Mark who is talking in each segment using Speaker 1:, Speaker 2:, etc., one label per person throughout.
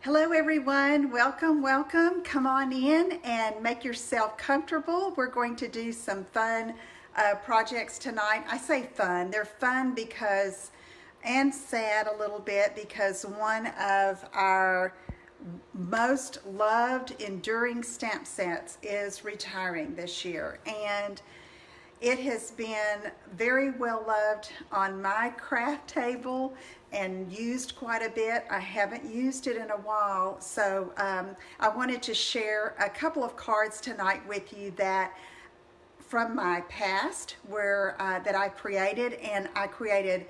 Speaker 1: Hello everyone, welcome, welcome. Come on in and make yourself comfortable. We're going to do some fun projects tonight. I say fun, they're fun because, and sad a little bit, because one of our most loved enduring stamp sets is retiring this year, and it has been very well loved on my craft table and used quite a bit. I haven't used it in a while, so I wanted to share a couple of cards tonight with you that from my past where that I created, and I created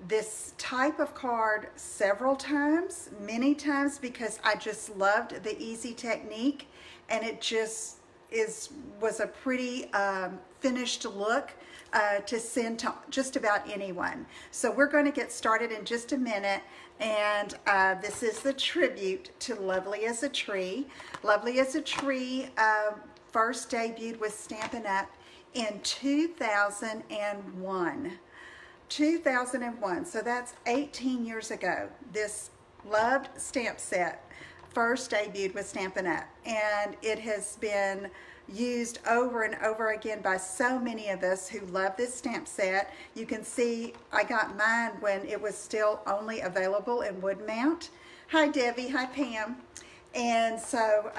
Speaker 1: this type of card several times, many times, because I just loved the easy technique, and it just was a pretty finished look to send to just about anyone. So we're going to get started in just a minute, and this is the tribute to Lovely as a Tree. Lovely as a Tree first debuted with Stampin' Up! In 2001. 2001, so that's 18 years ago. This loved stamp set first debuted with Stampin' Up! And it has been used over and over again by so many of us who love this stamp set. You can see I got mine when it was still only available in wood mount. Hi Debbie, hi Pam. And so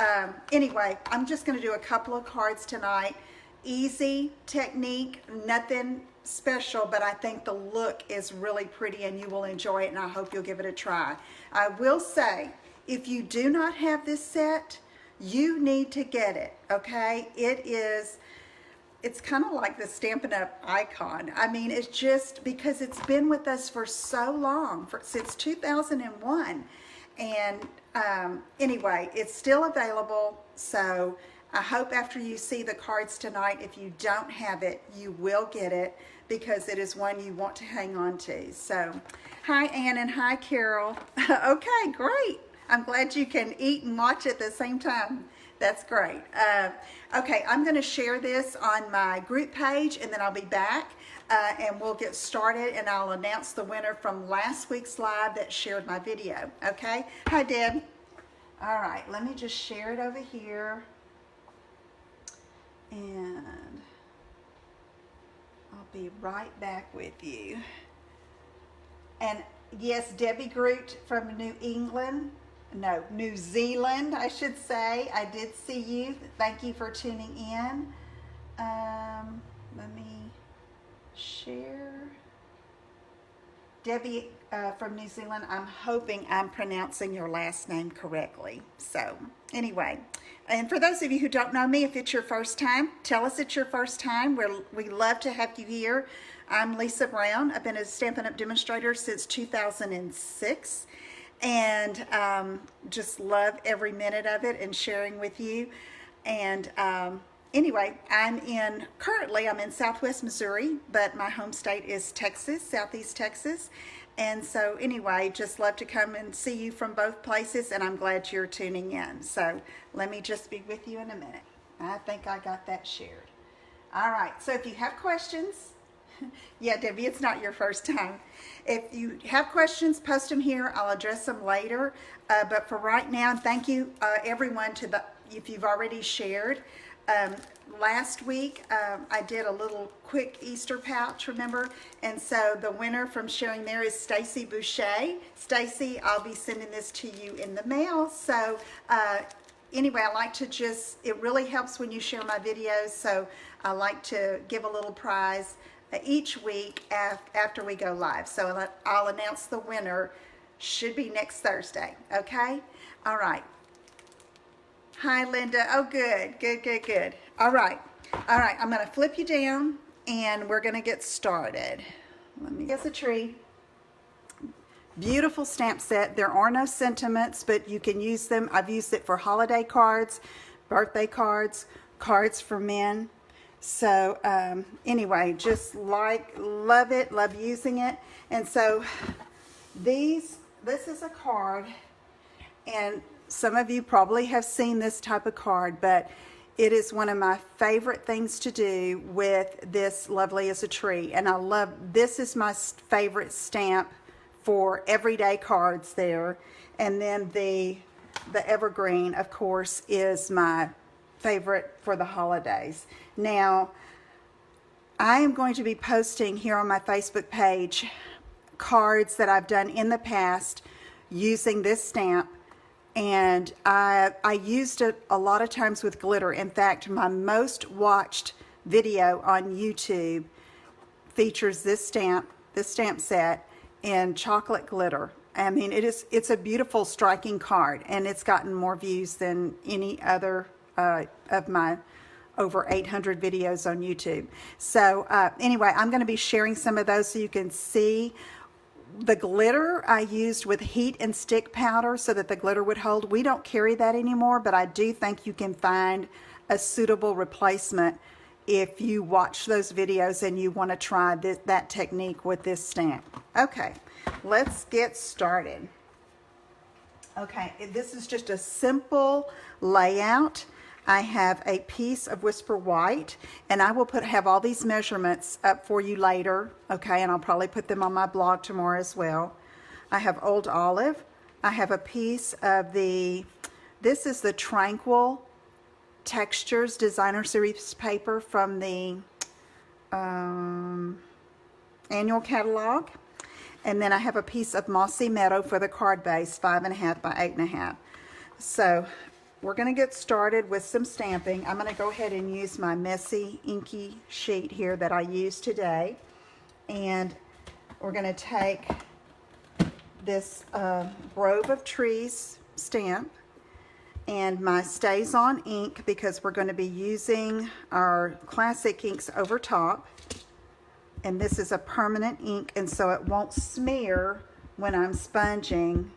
Speaker 1: anyway, I'm just going to do a couple of cards tonight. Easy technique, nothing special, but I think the look is really pretty and you will enjoy it, and I hope you'll give it a try. I will say, if you do not have this set, you need to get it, okay? It's kind of like the Stampin' Up! Icon. I mean, it's just because it's been with us for so long, since 2001. And anyway, it's still available, so I hope after you see the cards tonight, if you don't have it, you will get it, because it is one you want to hang on to. So, hi Ann and hi Carol. Okay, great. I'm glad you can eat and watch at the same time. That's great. Okay, I'm going to share this on my group page, and then I'll be back and we'll get started, and I'll announce the winner from last week's live that shared my video. Okay? Hi Deb. All right, let me just share it over here. And I'll be right back with you. And yes, Debbie Groot from New Zealand, I should say. I did see you. Thank you for tuning in. Let me share. Debbie from New Zealand, I'm hoping I'm pronouncing your last name correctly. So anyway, and for those of you who don't know me, if it's your first time, tell us it's your first time. We love to have you here. I'm Lisa Brown. I've been a Stampin' Up! Demonstrator since 2006, and just love every minute of it and sharing with you. And anyway, currently I'm in Southwest Missouri, but my home state is Texas, Southeast Texas. And so anyway, just love to come and see you from both places, and I'm glad you're tuning in. So let me just be with you in a minute. I think I got that shared. All right, so if you have questions, yeah, Debbie, it's not your first time. If you have questions, post them here. I'll address them later. But for right now, thank you everyone if you've already shared. Last week, I did a little quick Easter pouch, remember? And so the winner from sharing there is Stacy Boucher. Stacy, I'll be sending this to you in the mail. So anyway, I like to it really helps when you share my videos. So I like to give a little prize each week after we go live. So I'll announce the winner, should be next Thursday, okay? All right. Hi, Linda. Oh, good, good, good, good. All right, I'm going to flip you down, and we're going to get started. Let me get the tree. Beautiful stamp set. There are no sentiments, but you can use them. I've used it for holiday cards, birthday cards, cards for men. So anyway, just love it, love using it. And so this is a card, and some of you probably have seen this type of card, but it is one of my favorite things to do with this Lovely as a Tree. And this is my favorite stamp for everyday cards there. And then the the evergreen, of course, is my favorite for the holidays. Now, I am going to be posting here on my Facebook page cards that I've done in the past using this stamp, and I used it a lot of times with glitter. In fact, my most watched video on YouTube features this stamp set in chocolate glitter. I mean, it's a beautiful, striking card, and it's gotten more views than any other of my over 800 videos on YouTube. So anyway, I'm going to be sharing some of those so you can see. The glitter I used with heat and stick powder so that the glitter would hold. We don't carry that anymore, but I do think you can find a suitable replacement if you watch those videos and you want to try that technique with this stamp. Okay, let's get started. Okay, this is just a simple layout. I have a piece of Whisper White, and I will have all these measurements up for you later, okay, and I'll probably put them on my blog tomorrow as well. I have Old Olive. I have a piece of this is the Tranquil Textures Designer Series paper from the annual catalog. And then I have a piece of Mossy Meadow for the card base, 5.5 by 8.5. So we're going to get started with some stamping. I'm going to go ahead and use my messy inky sheet here that I used today. And we're going to take this Grove of Trees stamp and my Stays On ink, because we're going to be using our classic inks over top. And this is a permanent ink, and so it won't smear when I'm sponging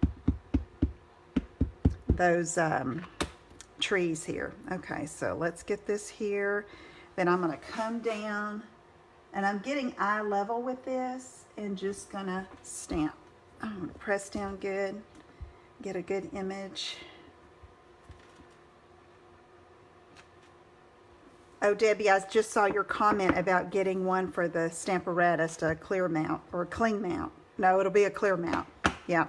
Speaker 1: those trees here. Okay, so let's get this here. Then I'm going to come down, and I'm getting eye level with this and just going to stamp. I'm going to press down good, get a good image. Oh, Debbie, I just saw your comment about getting one for the Stamparatus, a clear mount or a clean mount. No, it'll be a clear mount. Yeah.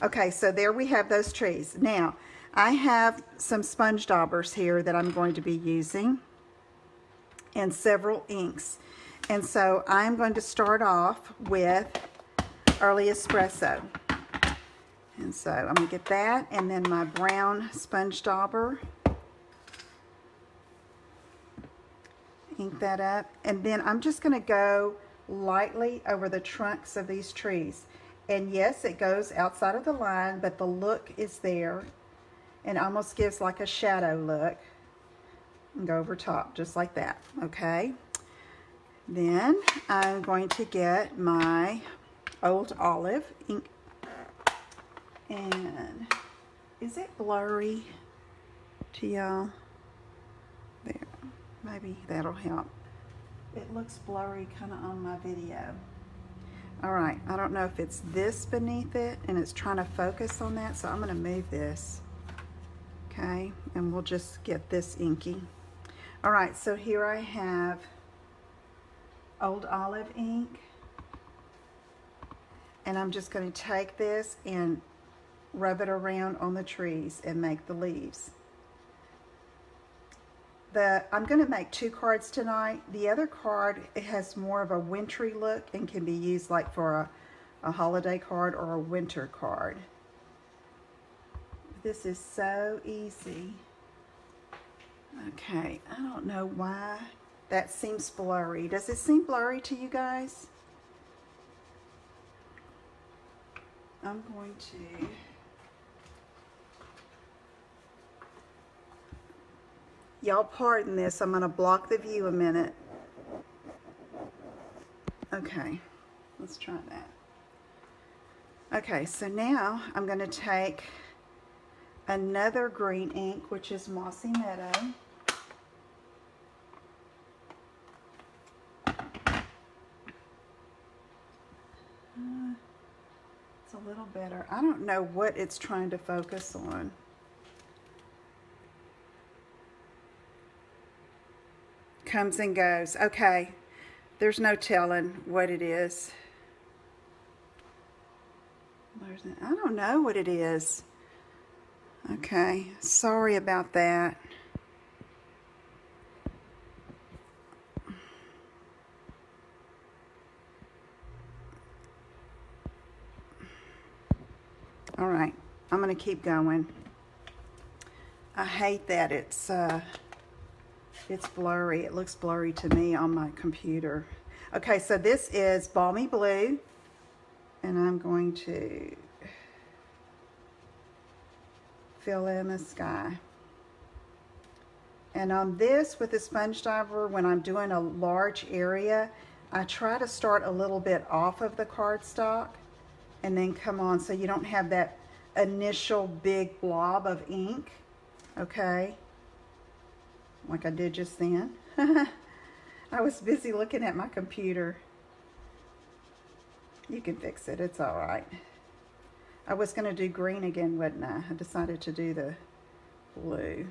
Speaker 1: Okay, so there we have those trees. Now, I have some sponge daubers here that I'm going to be using and several inks. And so I'm going to start off with Early Espresso. And so I'm going to get that, and then my brown sponge dauber. Ink that up, and then I'm just going to go lightly over the trunks of these trees. And yes, it goes outside of the line, but the look is there and almost gives like a shadow look. And go over top just like that. Okay, then I'm going to get my Old Olive ink, and is it blurry to y'all? There. Maybe that'll help. It looks blurry kind of on my video. All right, I don't know if it's this beneath it and it's trying to focus on that, so I'm going to move this. Okay, and we'll just get this inky. All right, so here I have Old Olive ink, and I'm just going to take this and rub it around on the trees and make the leaves. I'm going to make 2 cards tonight. The other card, it has more of a wintry look and can be used like for a holiday card or a winter card. This is so easy. Okay, I don't know why that seems blurry. Does it seem blurry to you guys? I'm going to... Y'all pardon this, I'm going to block the view a minute. Okay, let's try that. Okay, so now I'm going to take another green ink, which is Mossy Meadow. It's a little better. I don't know what it's trying to focus on. Comes and goes. Okay, there's no telling what it is. I don't know what it is. Okay, sorry about that. All right, I'm going to keep going. I hate that it's blurry. It looks blurry to me on my computer. Okay, so this is Balmy Blue, and I'm going to fill in the sky. And on this, with the sponge dauber, when I'm doing a large area, I try to start a little bit off of the cardstock and then come on, so you don't have that initial big blob of ink, okay? Like I did just then. I was busy looking at my computer. You can fix it, it's all right. I was gonna do green again, wasn't I? I decided to do the blue.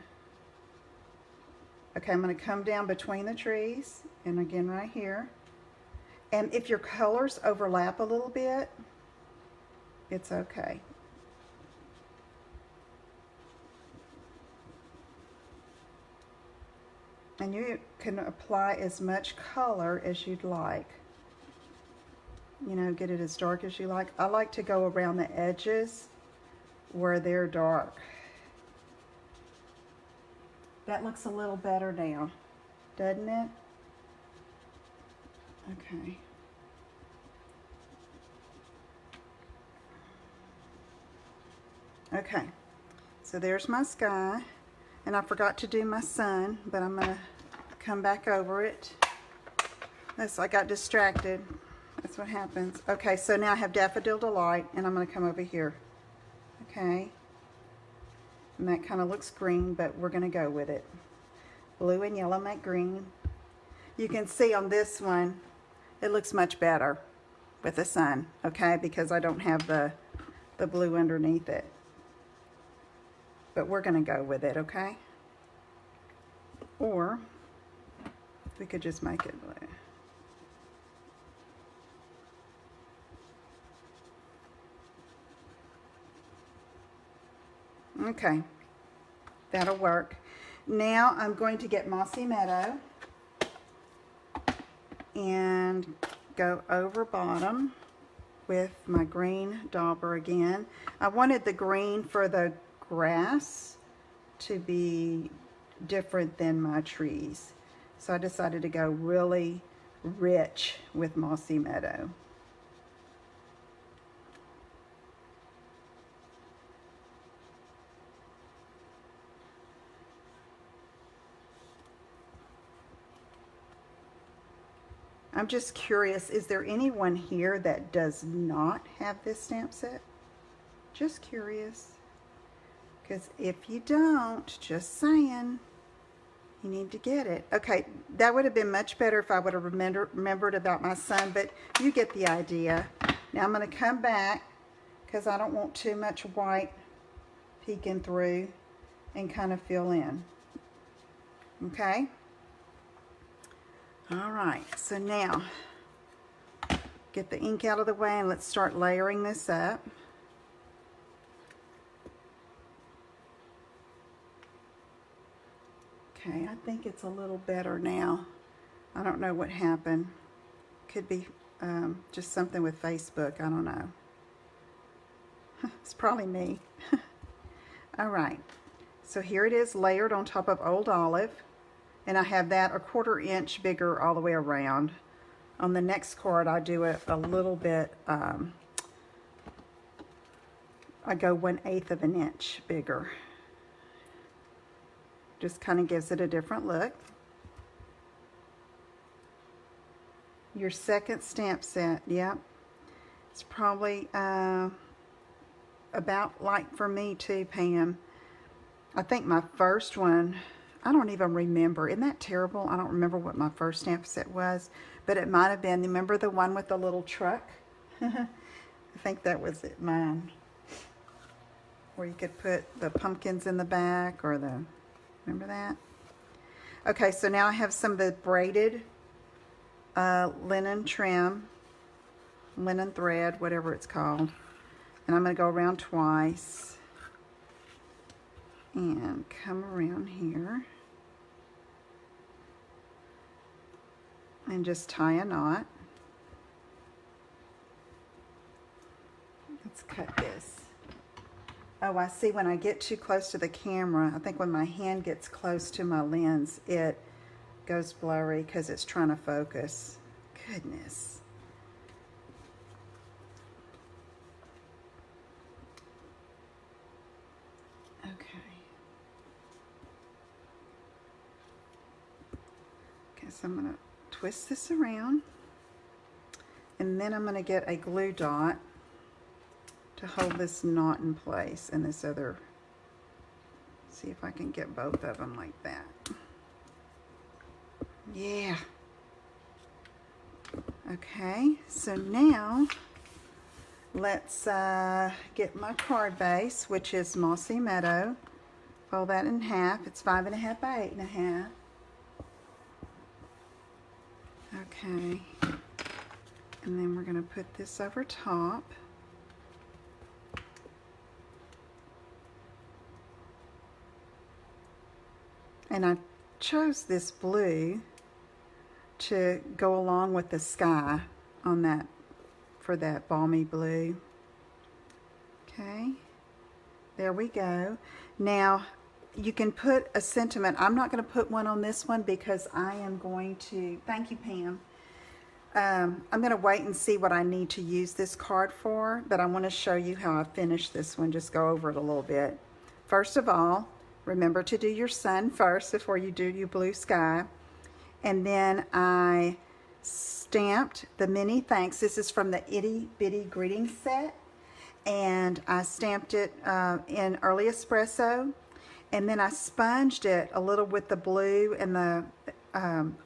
Speaker 1: Okay, I'm gonna come down between the trees, and again right here. And if your colors overlap a little bit, it's okay. And you can apply as much color as you'd like. You know, get it as dark as you like. I like to go around the edges where they're dark. That looks a little better now, doesn't it? Okay. Okay, so there's my sky, and I forgot to do my sun, but I'm gonna come back over it. That's, I got distracted. That's what happens. Okay, so now I have Daffodil Delight, and I'm gonna come over here. Okay, and that kind of looks green, but we're gonna go with it. Blue and yellow make green. You can see on this one, it looks much better with the sun, okay, because I don't have the blue underneath it. But we're gonna go with it, okay? Or we could just make it blue. Okay, that'll work. Now I'm going to get Mossy Meadow and go over bottom with my green dauber again. I wanted the green for the grass to be different than my trees, so I decided to go really rich with Mossy Meadow. I'm just curious, is there anyone here that does not have this stamp set? Just curious. Because if you don't, just saying, you need to get it. Okay, that would have been much better if I would have remembered about my son, but you get the idea. Now I'm going to come back because I don't want too much white peeking through, and kind of fill in. Okay? All right, so now get the ink out of the way and let's start layering this up. Okay, I think it's a little better now. I don't know what happened. Could be just something with Facebook, I don't know. It's probably me. All right, so here it is layered on top of Old Olive. And I have that 1/4 inch bigger all the way around. On the next card, I do it a little bit, I go 1/8 of an inch bigger. Just kind of gives it a different look. Your second stamp set, yep. It's probably about like for me too, Pam. I think my first one, I don't even remember. Isn't that terrible? I don't remember what my first stamp set was, but it might have been, remember the one with the little truck? I think that was it, mine. Where you could put the pumpkins in the back, or the, remember that? Okay, so now I have some of the braided linen trim, linen thread, whatever it's called. And I'm going to go around twice. and come around here and just tie a knot. Let's cut this. Oh, I see when I get too close to the camera, I think when my hand gets close to my lens, it goes blurry because it's trying to focus. Goodness. Okay, so I'm going to twist this around, and then I'm going to get a glue dot to hold this knot in place, and this other, see if I can get both of them like that. Yeah. Okay, so now let's get my card base, which is Mossy Meadow. Fold that in half. It's 5.5 by 8.5. Okay, and then we're going to put this over top. And I chose this blue to go along with the sky on that, for that balmy blue. Okay, there we go. Now you can put a sentiment. I'm not going to put one on this one because I am going to, thank you Pam, I'm going to wait and see what I need to use this card for, but I want to show you how I finished this one, just go over it a little bit. First of all, remember to do your sun first before you do your blue sky. And then I stamped the mini thanks. This is from the Itty Bitty Greeting Set. And I stamped it in Early Espresso. And then I sponged it a little with the blue and the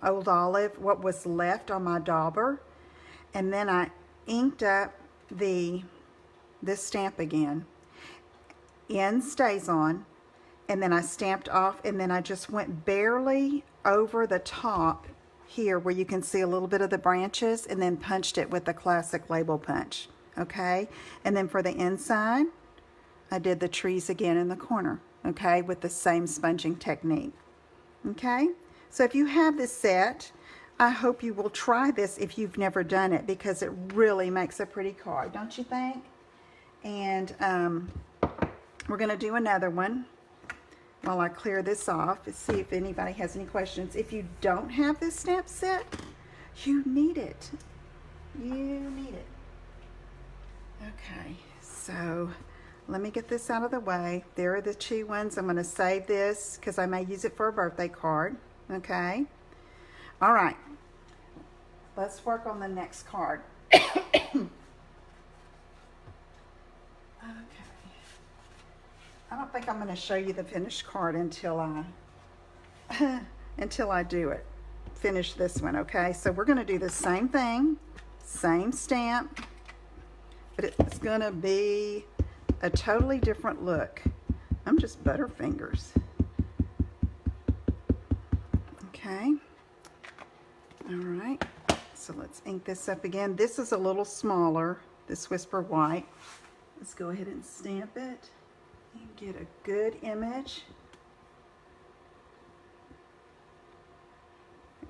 Speaker 1: Old Olive, what was left on my dauber. And then I inked up this stamp again. In stays on. And then I stamped off, and then I just went barely over the top here where you can see a little bit of the branches, and then punched it with the classic label punch. Okay, and then for the inside I did the trees again in the corner, okay, with the same sponging technique. Okay, so if you have this set, I hope you will try this if you've never done it, because it really makes a pretty card, don't you think? And we're going to do another one while I clear this off and see if anybody has any questions. If you don't have this stamp set, you need it. You need it. Okay, so let me get this out of the way. There are the two ones. I'm going to save this because I may use it for a birthday card. Okay. All right. Let's work on the next card. Okay. I don't think I'm going to show you the finished card until I do it. Finish this one, okay? So we're going to do the same thing, same stamp, but it's going to be a totally different look. I'm just butterfingers. Okay. All right. So let's ink this up again. This is a little smaller, this Whisper White. Let's go ahead and stamp it. And get a good image.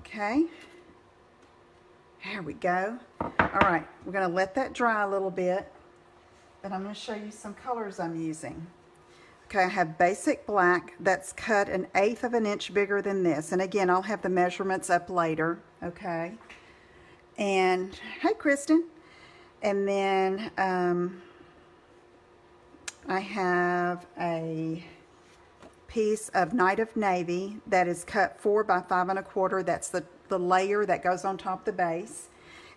Speaker 1: Okay, there we go. All right, we're going to let that dry a little bit, but I'm going to show you some colors I'm using. Okay, I have basic black that's cut 1/8 of an inch bigger than this, and again I'll have the measurements up later. Okay, and hey Kristen, and then I have a piece of Night of Navy that is cut 4 by 5 1/4. That's the layer that goes on top of the base.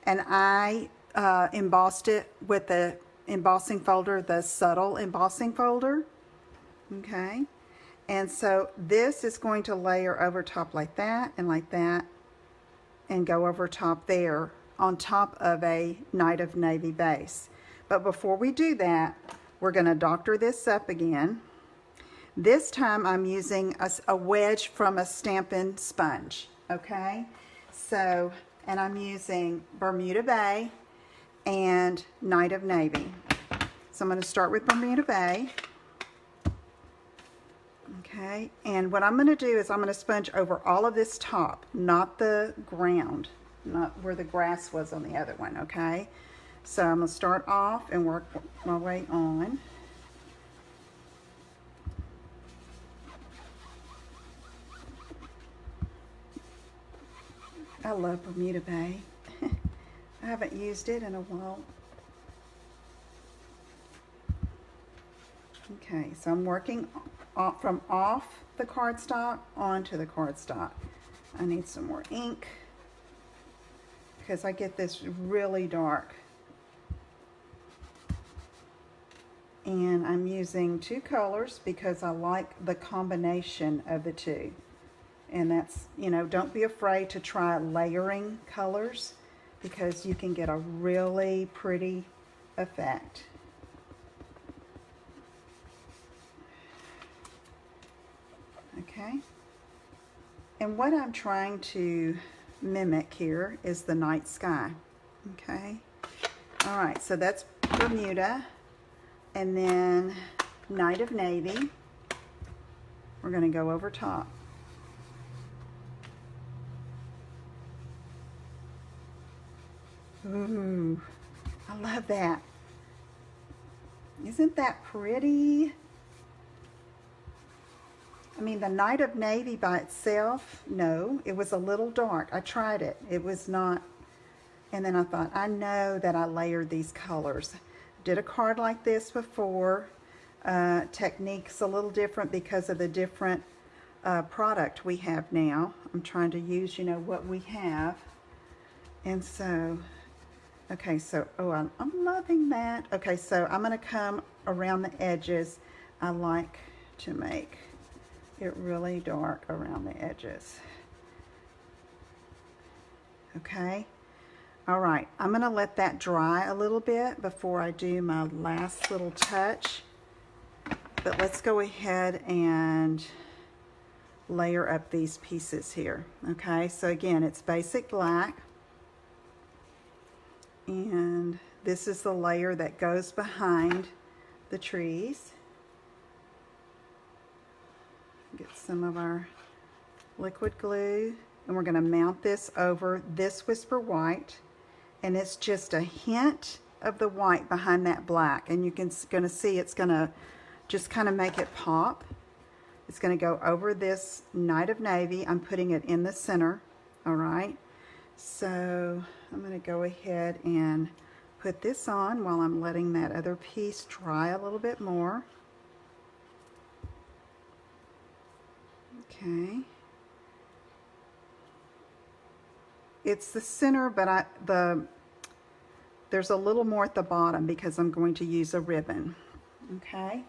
Speaker 1: And I embossed it with the embossing folder, the subtle embossing folder. Okay. And so this is going to layer over top like that, and go over top there on top of a Night of Navy base. But before we do that, we're going to doctor this up again. This time I'm using a wedge from a Stampin' Sponge, okay? So, and I'm using Bermuda Bay and Night of Navy. So I'm going to start with Bermuda Bay. Okay, and what I'm going to do is I'm going to sponge over all of this top, not the ground, not where the grass was on the other one, okay? So I'm going to start off and work my way on. I love Bermuda Bay. I haven't used it in a while. Okay, so I'm working from off the cardstock onto the cardstock. I need some more ink because I get this really dark. And I'm using two colors because I like the combination of the two. And that's, you know, don't be afraid to try layering colors because you can get a really pretty effect. Okay. And what I'm trying to mimic here is the night sky. Okay. All right, so that's Bermuda. And then Night of Navy. We're going to go over top. Ooh, I love that. Isn't that pretty? I mean, the Night of Navy by itself, no, it was a little dark. I tried it. It was not. And then I thought, I know that I layered these colors. Did a card like this before. Technique's a little different because of the different product we have now. I'm trying to use, you know, what we have. And so... okay, so, oh, I'm loving that. Okay, so I'm going to come around the edges. I like to make it really dark around the edges. Okay, all right, I'm going to let that dry a little bit before I do my last little touch. But let's go ahead and layer up these pieces here. Okay, so again, it's basic black. And this is the layer that goes behind the trees. Get some of our liquid glue, and we're going to mount this over this Whisper White, and it's just a hint of the white behind that black, and you can going to see it's going to just kind of make it pop. It's going to go over this Night of Navy. I'm putting it in the center. All right, so I'm going to go ahead and put this on while I'm letting that other piece dry a little bit more. Okay. It's the center, but there's a little more at the bottom because I'm going to use a ribbon. Okay.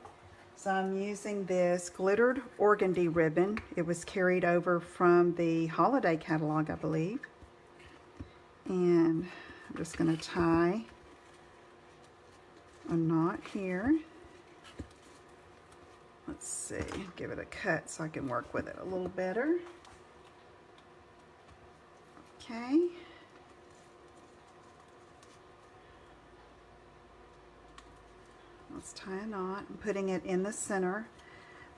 Speaker 1: So I'm using this glittered organdy ribbon. It was carried over from the holiday catalog, I believe. And I'm just going to tie a knot here. Let's see, give it a cut so I can work with it a little better. Okay. Let's tie a knot. I'm putting it in the center.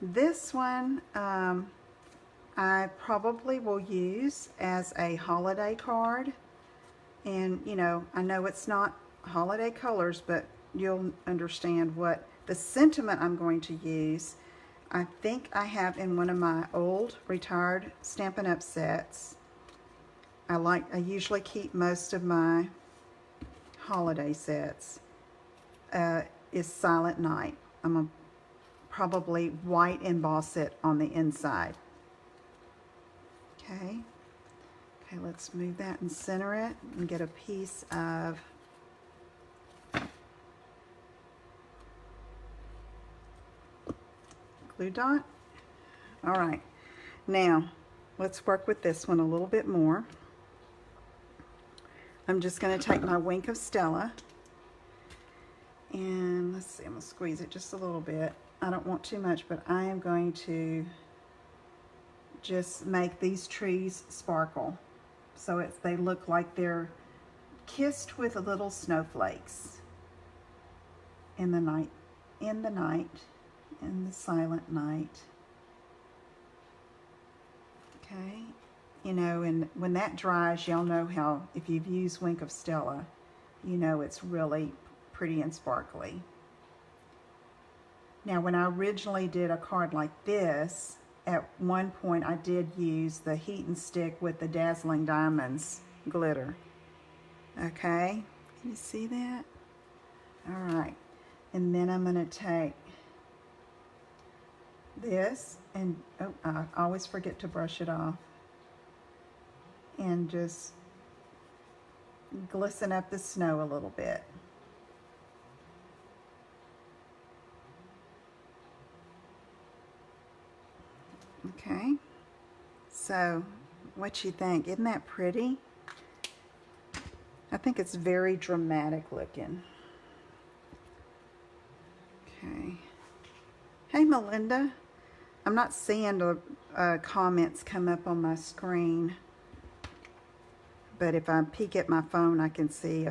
Speaker 1: This one I probably will use as a holiday card. And, you know, I know it's not holiday colors, but you'll understand what the sentiment I'm going to use. I think I have in one of my old retired Stampin' Up! Sets. I usually keep most of my holiday sets. Is Silent Night. I'm going to probably white emboss it on the inside. Okay. Okay, let's move that and center it and get a piece of glue dot. All right, now let's work with this one a little bit more. I'm just going to take my Wink of Stella and let's see, I'm going to squeeze it just a little bit. I don't want too much, but I am going to just make these trees sparkle so they look like they're kissed with little snowflakes in the night, in the silent night. Okay, you know, and when that dries, y'all know how, if you've used Wink of Stella, you know it's really pretty and sparkly. Now, when I originally did a card like this, at one point I did use the Heat and Stick with the Dazzling Diamonds glitter. Okay, can you see that? All right, and then I'm going to take this, and oh, I always forget to brush it off, and just glisten up the snow a little bit. Okay, so what you think? Isn't that pretty? I think it's very dramatic looking. Okay. Hey, Melinda. I'm not seeing the comments come up on my screen, but if I peek at my phone, I can see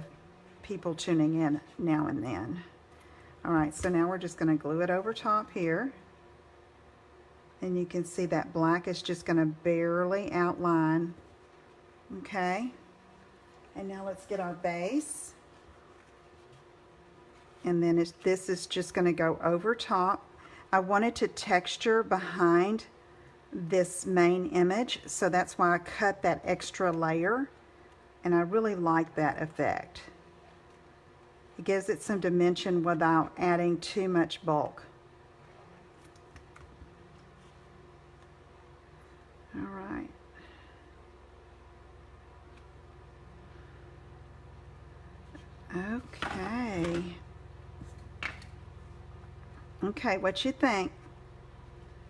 Speaker 1: people tuning in now and then. All right, so now we're just going to glue it over top here. And you can see that black is just going to barely outline. Okay. And now let's get our base. And then this is just going to go over top. I wanted to texture behind this main image, so that's why I cut that extra layer. And I really like that effect. It gives it some dimension without adding too much bulk. All right. Okay. Okay, what you think?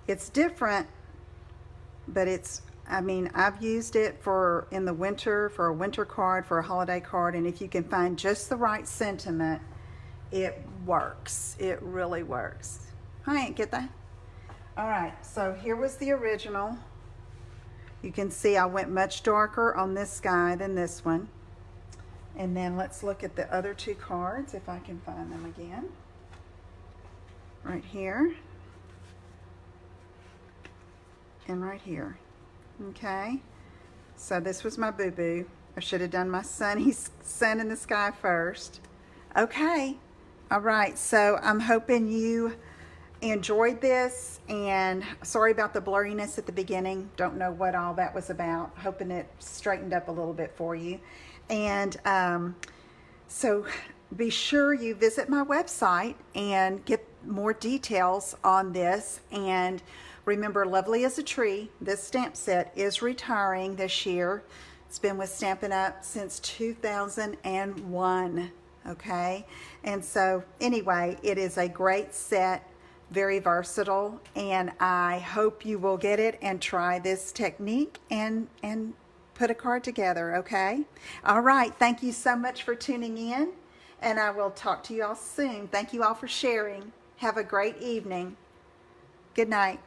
Speaker 1: It's different, but it's, I mean, I've used it for in the winter, for a winter card, for a holiday card, and if you can find just the right sentiment, it works. It really works. I ain't get that. All right, so here was the original. You can see I went much darker on this guy than this one. And then let's look at the other two cards, if I can find them again. Right here. And right here. Okay. So this was my boo-boo. I should have done my sun in the sky first. Okay. All right. So I'm hoping you enjoyed this, and sorry about the blurriness at the beginning. Don't know what all that was about. Hoping it straightened up a little bit for you. And so be sure you visit my website and get more details on this. And remember, Lovely as a Tree, this stamp set is retiring this year. It's been with Stampin' Up! Since 2001. Okay, and so anyway, it is a great set, very versatile, and I hope you will get it and try this technique and put a card together. Okay, all right, thank you so much for tuning in, and I will talk to you all soon. Thank you all for sharing. Have a great evening. Good night.